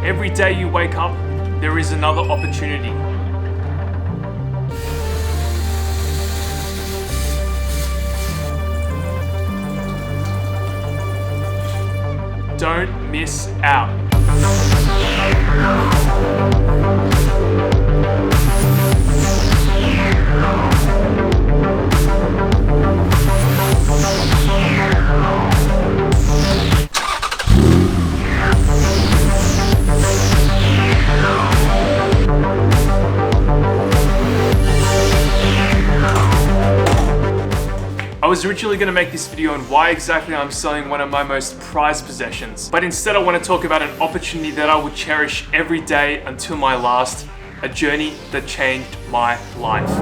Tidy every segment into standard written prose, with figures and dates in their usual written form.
Every day you wake up, there is another opportunity. Don't miss out. I was originally going to make this video on why exactly I'm selling one of my most prized possessions, but instead I want to talk about an opportunity that I will cherish every day until my last, a journey that changed my life.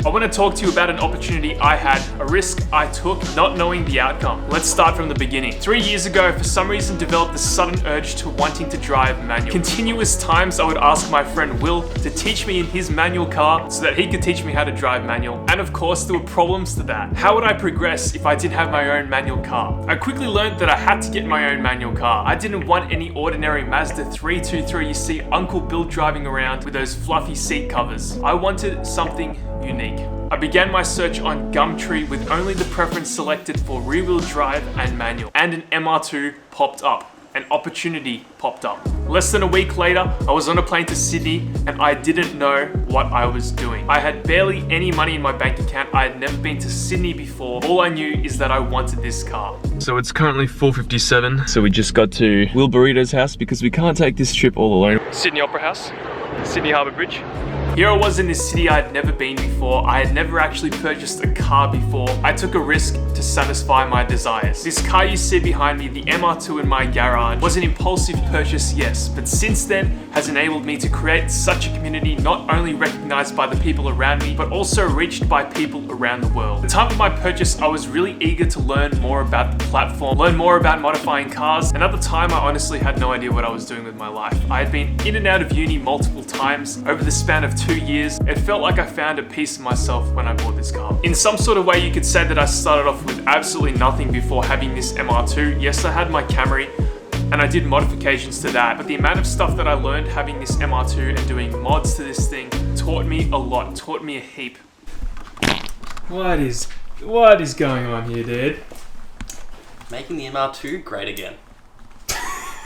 I want to talk to you about an opportunity I had, a risk I took, not knowing the outcome. Let's start from the beginning. 3 years ago, for some reason, developed the sudden urge to wanting to drive manual. Continuous times I would ask my friend Will to teach me in his manual car so that he could teach me how to drive manual. And of course, there were problems to that. How would I progress if I didn't have my own manual car? I quickly learned that I had to get my own manual car. I didn't want any ordinary Mazda 323 you see Uncle Bill driving around with those fluffy seat covers. I wanted something unique. I began my search on Gumtree with only the preference selected for rear-wheel drive and manual, and an MR2 popped up. An opportunity popped up. Less than a week later, I was on a plane to Sydney and I didn't know what I was doing. I had barely any money in my bank account. I had never been to Sydney before. All I knew is that I wanted this car. So it's currently 4:57. So we just got to Will Burrito's house because we can't take this trip all alone. Sydney Opera House, Sydney Harbour Bridge. Here I was in this city I'd never been before. I had never actually purchased a car before. I took a risk to satisfy my desires. This car you see behind me, the MR2 in my garage, was an impulsive purchase, yes, but since then has enabled me to create such a community not only recognized by the people around me, but also reached by people around the world. At the time of my purchase, I was really eager to learn more about the platform, learn more about modifying cars, and at the time I honestly had no idea what I was doing with my life. I had been in and out of uni multiple times over the span of 2 years. It felt like I found a piece of myself when I bought this car. In some sort of way, you could say that I started off with absolutely nothing before having this MR2. Yes, I had my Camry and I did modifications to that, but the amount of stuff that I learned having this MR2 and doing mods to this thing taught me a lot, taught me a heap. What is going on here, dude? Making the MR2 great again.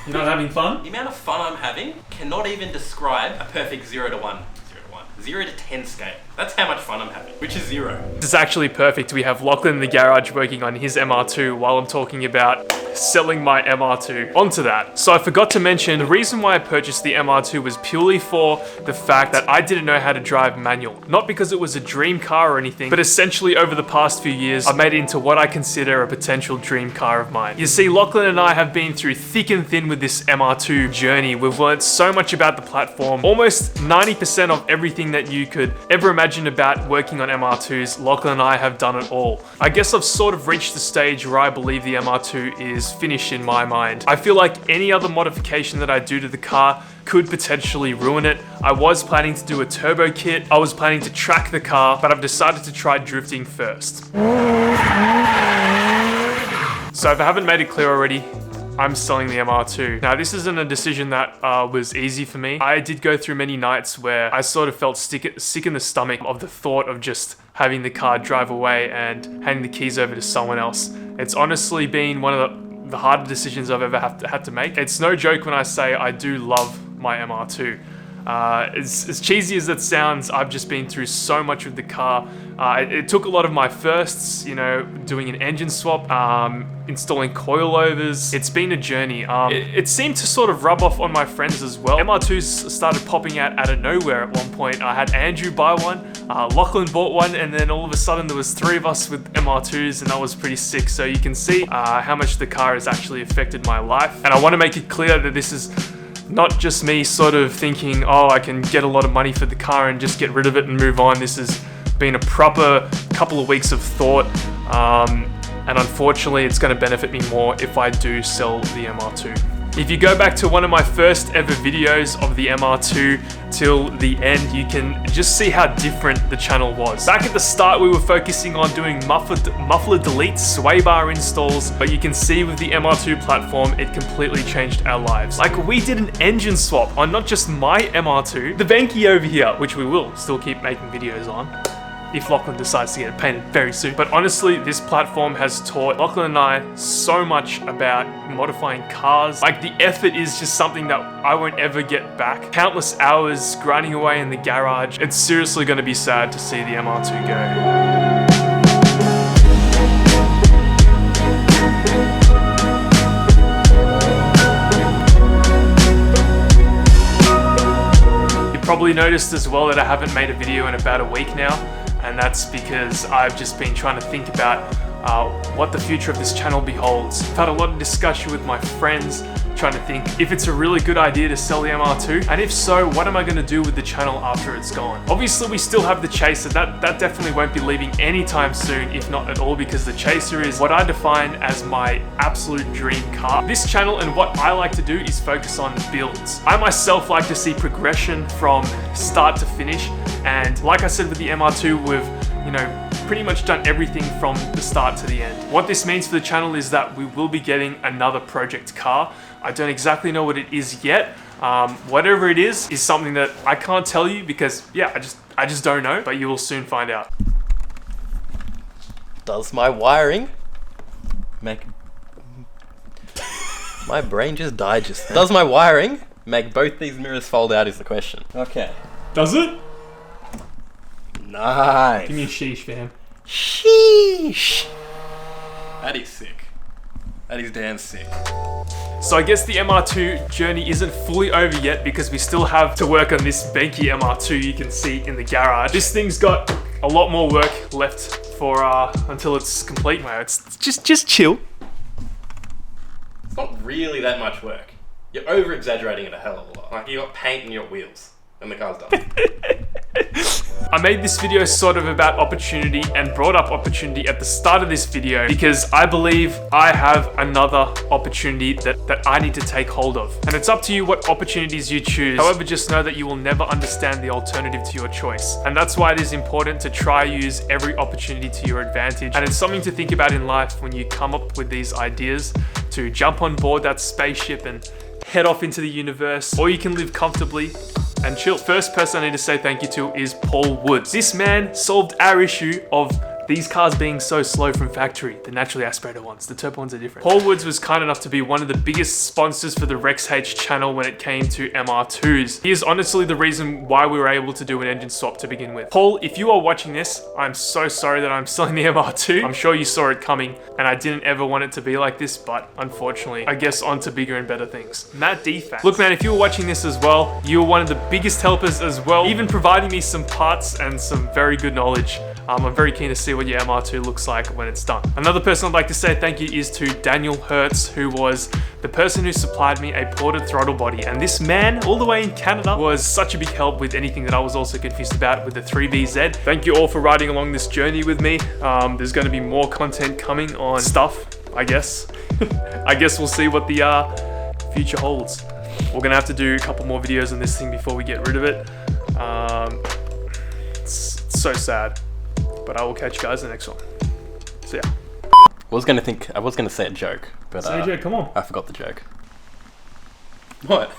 You're not having fun? The amount of fun I'm having cannot even describe a perfect 0 to 1. 0 to 10 scale. That's how much fun I'm having, which is 0. This is actually perfect. We have Lachlan in the garage working on his MR2 while I'm talking about selling my MR2. Onto that. So I forgot to mention, the reason why I purchased the MR2 was purely for the fact that I didn't know how to drive manual. Not because it was a dream car or anything, but essentially over the past few years, I've made it into what I consider a potential dream car of mine. You see, Lachlan and I have been through thick and thin with this MR2 journey. We've learned so much about the platform. Almost 90% of everything that you could ever imagine about working on MR2s, Lachlan and I have done it all. I guess I've sort of reached the stage where I believe the MR2 is finished in my mind. I feel like any other modification that I do to the car could potentially ruin it. I was planning to do a turbo kit. I was planning to track the car, but I've decided to try drifting first. So if I haven't made it clear already, I'm selling the MR2. Now, this isn't a decision that was easy for me. I did go through many nights where I sort of felt sick in the stomach of the thought of just having the car drive away and handing the keys over to someone else. It's honestly been one of the harder decisions I've ever had to make. It's no joke when I say I do love my MR2. As cheesy as that sounds, I've just been through so much with the car. It took a lot of my firsts, you know, doing an engine swap, installing coilovers. It's been a journey. It seemed to sort of rub off on my friends as well. MR2s started popping out of nowhere at one point. I had Andrew buy one, Lachlan bought one, and then all of a sudden there was 3 of us with MR2s, and that was pretty sick. So you can see how much the car has actually affected my life. And I want to make it clear that this is not just me sort of thinking, oh, I can get a lot of money for the car and just get rid of it and move on. This has been a proper couple of weeks of thought. And unfortunately, it's going to benefit me more if I do sell the MR2. If you go back to one of my first ever videos of the MR2 till the end, you can just see how different the channel was. Back at the start, we were focusing on doing muffler deletes, sway bar installs, but you can see with the MR2 platform, it completely changed our lives. Like, we did an engine swap on not just my MR2, the Bentley over here, which we will still keep making videos on, if Lachlan decides to get it painted very soon. But honestly, this platform has taught Lachlan and I so much about modifying cars. Like, the effort is just something that I won't ever get back. Countless hours grinding away in the garage. It's seriously going to be sad to see the MR2 go. You probably noticed as well that I haven't made a video in about a week now. And that's because I've just been trying to think about what the future of this channel beholds. I've had a lot of discussion with my friends, trying to think if it's a really good idea to sell the MR2, and if so, what am I going to do with the channel after it's gone? Obviously, we still have the Chaser. That definitely won't be leaving anytime soon, if not at all, because the Chaser is what I define as my absolute dream car. This channel and what I like to do is focus on builds. I myself like to see progression from start to finish, and like I said with the MR2, we've pretty much done everything from the start to the end. What this means for the channel is that we will be getting another project car. I don't exactly know what it is yet. Whatever it is something that I can't tell you because, yeah, I just don't know, but you will soon find out. Does my wiring make... My brain just died just then. Does my wiring make both these mirrors fold out is the question. Okay. Does it? Nice. Give me a sheesh, fam. Sheesh. That is sick. That is damn sick. So I guess the MR2 journey isn't fully over yet because we still have to work on this Bentley MR2 you can see in the garage. This thing's got a lot more work left for until it's complete. Wow, it's just chill. It's not really that much work. You're over exaggerating it a hell of a lot. Like, you got paint and you got wheels. And the car's done. I made this video sort of about opportunity and brought up opportunity at the start of this video because I believe I have another opportunity that I need to take hold of. And it's up to you what opportunities you choose. However, just know that you will never understand the alternative to your choice. And that's why it is important to try use every opportunity to your advantage. And it's something to think about in life when you come up with these ideas to jump on board that spaceship and head off into the universe, or you can live comfortably and chill. First person I need to say thank you to is Paul Woods. This man solved our issue of these cars being so slow from factory, the naturally aspirated ones. The turbo ones are different. Paul Woods was kind enough to be one of the biggest sponsors for the Rex H channel when it came to MR2s. He is honestly the reason why we were able to do an engine swap to begin with. Paul, if you are watching this, I'm so sorry that I'm selling the MR2. I'm sure you saw it coming, and I didn't ever want it to be like this, but unfortunately, I guess on to bigger and better things. Matt Defacts. Look, man, if you were watching this as well, you were one of the biggest helpers as well, even providing me some parts and some very good knowledge. I'm very keen to see what your MR2 looks like when it's done. Another person I'd like to say thank you is to Daniel Hertz, who was the person who supplied me a ported throttle body. And this man, all the way in Canada, was such a big help with anything that I was also confused about with the 3BZ. Thank you all for riding along this journey with me. There's going to be more content coming on stuff, I guess. I guess we'll see what the future holds. We're going to have to do a couple more videos on this thing before we get rid of it. It's so sad. But I will catch you guys in the next one. See ya. I was gonna say a joke, but say a joke, come on. I forgot the joke. What?